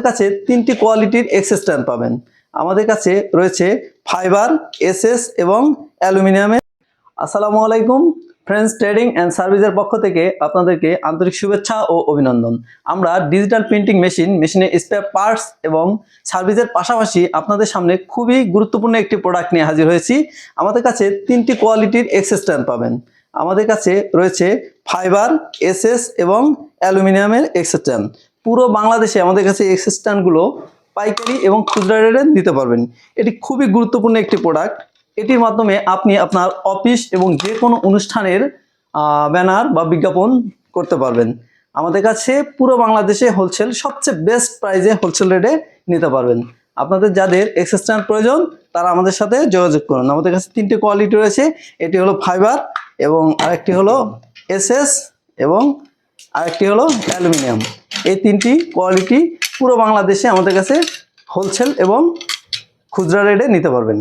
কাছে তিনটি কোয়ালিটির এক্সএস স্ট্যান্ড পাবেন। আমাদের কাছে রয়েছে ফাইবার, এসএস এবং অ্যালুমিনিয়ামের। আসসালামু আলাইকুম ফ্রেন্ডস, ট্রেডিং অ্যান্ড সার্ভিসের পক্ষ থেকে আপনাদেরকে আন্তরিক শুভেচ্ছা ও অভিনন্দন। আমরা ডিজিটাল প্রিন্টিং মেশিনের স্পেয়ার পার্টস এবং সার্ভিসের পাশাপাশি আপনাদের সামনে খুবই গুরুত্বপূর্ণ একটি প্রোডাক্ট নিয়ে হাজির হয়েছি। আমাদের কাছে তিনটি কোয়ালিটির এক্সএস স্ট্যান্ড পাবেন। আমাদের কাছে রয়েছে ফাইবার, এসএস এবং অ্যালুমিনিয়ামের এক্সএস স্ট্যান্ড। পুরো বাংলাদেশে আমাদের কাছে এক্সএস স্ট্যান্ডগুলো পাইকারি এবং খুচরা রেটে নিতে পারবেন। এটি খুবই গুরুত্বপূর্ণ একটি প্রোডাক্ট। এটির মাধ্যমে আপনি আপনার অফিস এবং যে কোনো অনুষ্ঠানের ব্যানার বা বিজ্ঞাপন করতে পারবেন। আমাদের কাছে পুরো বাংলাদেশে হোলসেল সবচেয়ে বেস্ট প্রাইসে হোলসেল রেটে নিতে পারবেন। আপনাদের যাদের এক্সএস স্ট্যান্ড প্রয়োজন তারা আমাদের সাথে যোগাযোগ করুন। আমাদের কাছে তিনটে কোয়ালিটি রয়েছে। এটি হলো ফাইবার এবং আরেকটি হলো এসএস এবং আরেকটি হলো অ্যালুমিনিয়াম। এই তিনটি কোয়ালিটি পুরো বাংলাদেশে আমাদের কাছে হোলসেল এবং খুচরা রেটে নিতে পারবেন।